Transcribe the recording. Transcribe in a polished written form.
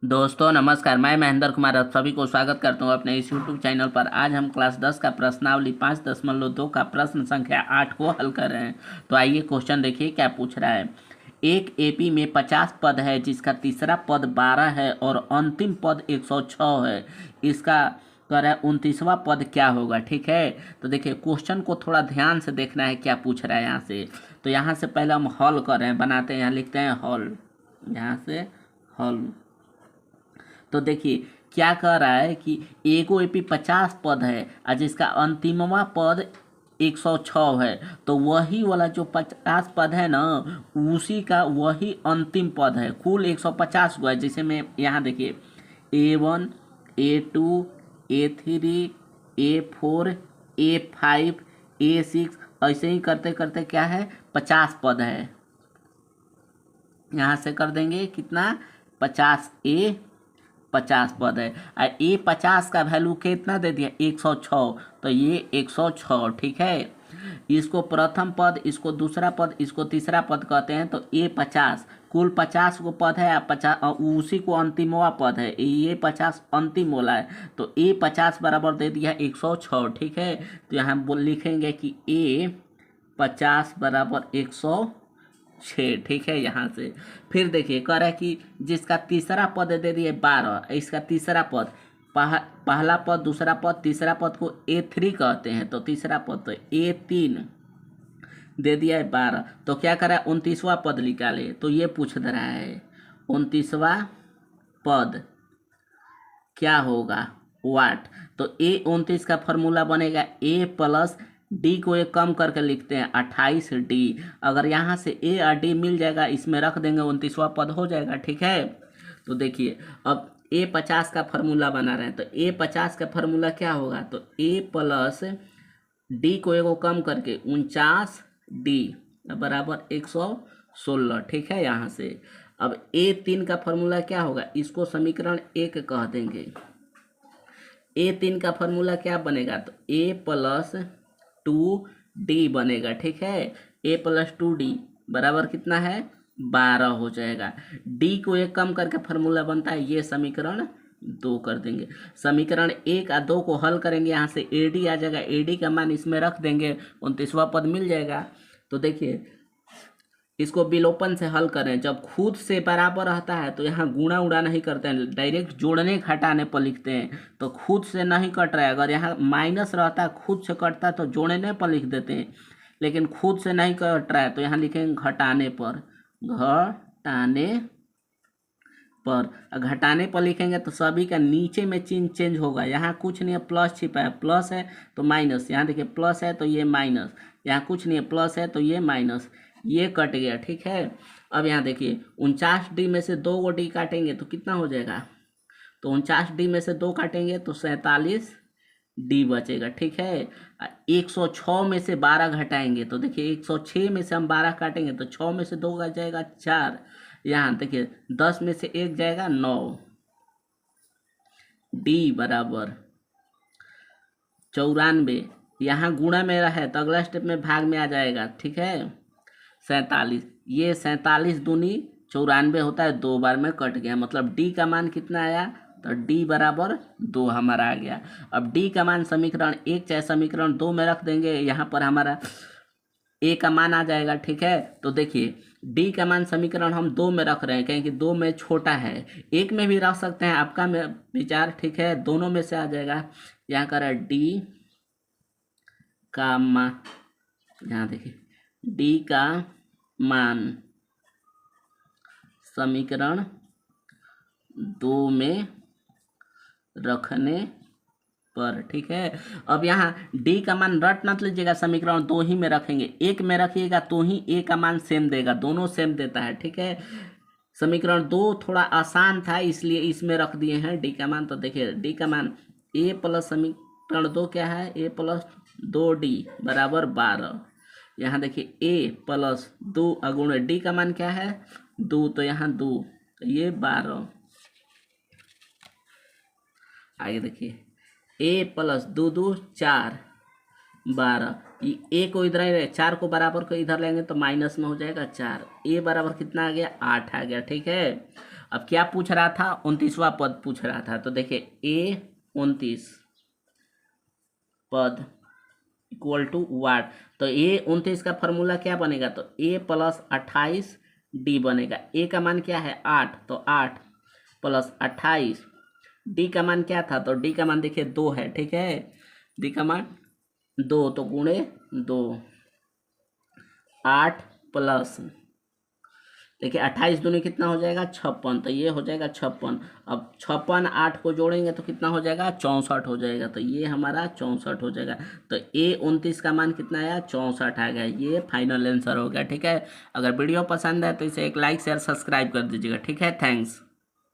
दोस्तों नमस्कार। मैं महेंद्र कुमार आप सभी को स्वागत करता हूं अपने इस यूट्यूब चैनल पर। आज हम क्लास 10 का प्रश्नावली 5.2 का प्रश्न संख्या 8 को हल कर रहे हैं। तो आइए क्वेश्चन देखिए क्या पूछ रहा है। एक एपी में 50 पद है जिसका तीसरा पद 12 है और अंतिम पद 106 है। इसका कर है 29वां पद क्या होगा। ठीक है, तो देखिए क्वेश्चन को थोड़ा ध्यान से देखना है क्या पूछ रहा है यहाँ से। तो यहाँ से पहले हम हल कर रहे हैं, बनाते हैं, यहाँ लिखते हैं हल, यहाँ से हल। तो देखिए क्या कह रहा है कि एगो एपी 50 पद है और जिसका अंतिमवा पद 106 है। तो वही वाला जो 50 पद है ना, उसी का वही अंतिम पद है। कुल 150 गो है। जैसे मैं यहाँ देखिए A1 A2 A3 A4 A5 A6 ऐसे ही करते करते क्या है 50 पद है। यहाँ से कर देंगे कितना 50 पद है और A50 का वैल्यू कितना दे दिया 106। तो ये 106 ठीक है। इसको प्रथम पद, इसको दूसरा पद, इसको तीसरा पद कहते हैं। तो A50 कुल 50 को पद है, 50 उसी को अंतिमवा पद है। ये 50 अंतिम वाला है। तो A50 बराबर दे दिया 106। ठीक है, तो यहाँ लिखेंगे कि A50 बराबर 106। ठीक है, यहाँ से फिर देखिए कह रहा है कि जिसका तीसरा पद दे दिए 12, इसका तीसरा पद, पहला पद, दूसरा पद, तीसरा पद को A3 कहते हैं। तो तीसरा पद तो A3 दे दिया है 12। तो क्या करा है 29वां पद निकाले। तो ये पूछ रहा है 29वां पद क्या होगा, वाट। तो A29 का फॉर्मूला बनेगा A प्लस डी को एक कम करके लिखते हैं 28D। अगर यहाँ से A और D मिल जाएगा, इसमें रख देंगे 29वां पद हो जाएगा। ठीक है, तो देखिए अब A50 का फॉर्मूला बना रहे हैं। तो A50 का फॉर्मूला क्या होगा, तो A प्लस डी को एगो कम करके 49D बराबर 116। ठीक है, यहाँ से अब A3 का फॉर्मूला क्या होगा, इसको समीकरण 1 कह देंगे। A3 का फॉर्मूला क्या बनेगा, तो A प्लस 2D बनेगा। ठीक है, A प्लस 2D बराबर कितना है 12 हो जाएगा। D को एक कम करके फॉर्मूला बनता है, ये समीकरण 2 कर देंगे। समीकरण 1 और 2 को हल करेंगे, यहाँ से AD आ जाएगा। AD का मान इसमें रख देंगे, 29वां पद मिल जाएगा। तो देखिए इसको विलोपन से हल करें। जब खुद से बराबर रहता है तो यहाँ गुणा उड़ा नहीं करते हैं, डायरेक्ट जोड़ने घटाने पर लिखते हैं। तो खुद से नहीं कट रहा है। अगर यहाँ माइनस रहता है, खुद से कटता है तो जोड़ने पर लिख देते हैं। लेकिन खुद से नहीं कट रहा है तो यहाँ लिखेंगे घटाने पर, घटाने पर। घटाने पर लिखेंगे तो सभी का नीचे में चिन्ह चेंज होगा। यहाँ कुछ नहीं है, प्लस छिपा है, प्लस है तो माइनस, यहाँ देखिए प्लस है तो ये माइनस, यहाँ कुछ नहीं है, प्लस है तो ये माइनस, ये कट गया। ठीक है, अब यहाँ देखिए 49D में से 2 डी काटेंगे तो कितना हो जाएगा, तो 49D में से 2 काटेंगे तो 47D बचेगा। ठीक है, 106 में से 12 घटाएंगे तो देखिए 106 में से हम 12 काटेंगे तो 6 में से 2 बच जाएगा 4। यहाँ देखिए 10 में से 1 जाएगा 9। D बराबर 94। यहाँ गुणा में है तो अगला स्टेप में भाग में आ जाएगा। ठीक है, 47, ये 47 दूनी 94 होता है, 2 बार में कट गया। मतलब D का मान कितना आया, तो D बराबर 2 हमारा आ गया। अब D का मान समीकरण 1 चाहे समीकरण 2 में रख देंगे, यहाँ पर हमारा A का मान आ जाएगा। ठीक है, तो देखिए D का मान समीकरण हम 2 में रख रहे हैं क्योंकि 2 में छोटा है। 1 में भी रख सकते हैं, आपका विचार। ठीक है, दोनों में से आ जाएगा। यहाँ कर D का मान, यहाँ देखिए D का मान समीकरण 2 में रखने पर। ठीक है, अब यहाँ D का मान रट मत लीजिएगा, समीकरण 2 ही में रखेंगे। 1 में रखिएगा तो ही A का मान सेम देगा, दोनों सेम देता है। ठीक है, समीकरण 2 थोड़ा आसान था इसलिए इसमें रख दिए हैं D का मान। तो देखिए D का मान A प्लस समीकरण 2 क्या है, A प्लस 2D बराबर 12। यहाँ देखिए A प्लस 2 अगुण D का मान क्या है 2, तो यहाँ 2, तो ये 12। आगे देखिए A प्लस 2 2 4 12। A को इधर ही 4 को बराबर को इधर लेंगे तो माइनस में हो जाएगा 4। A बराबर कितना आ गया 8 आ गया। ठीक है, अब क्या पूछ रहा था, 29वां पद पूछ रहा था। तो देखिए A29 पद इक्वल टू वाट। तो A29 का फॉर्मूला क्या बनेगा, तो A प्लस 28 D बनेगा। A का मान क्या है 8, तो 8 प्लस 28। D का मान क्या था, तो D का मान देखिए 2 है, ठीक है। D का मान 2, तो गुणे 2, 8 प्लस, देखिए 28 दूनी कितना हो जाएगा 56, तो ये हो जाएगा 56। अब 56 8 को जोड़ेंगे तो कितना हो जाएगा 64 हो जाएगा, तो ये हमारा 64 हो जाएगा। तो A29 का मान कितना आया 64 आ गया। ये फाइनल आंसर हो गया, ठीक है। अगर वीडियो पसंद है तो इसे एक लाइक शेयर सब्सक्राइब कर दीजिएगा, ठीक है। थैंक्स।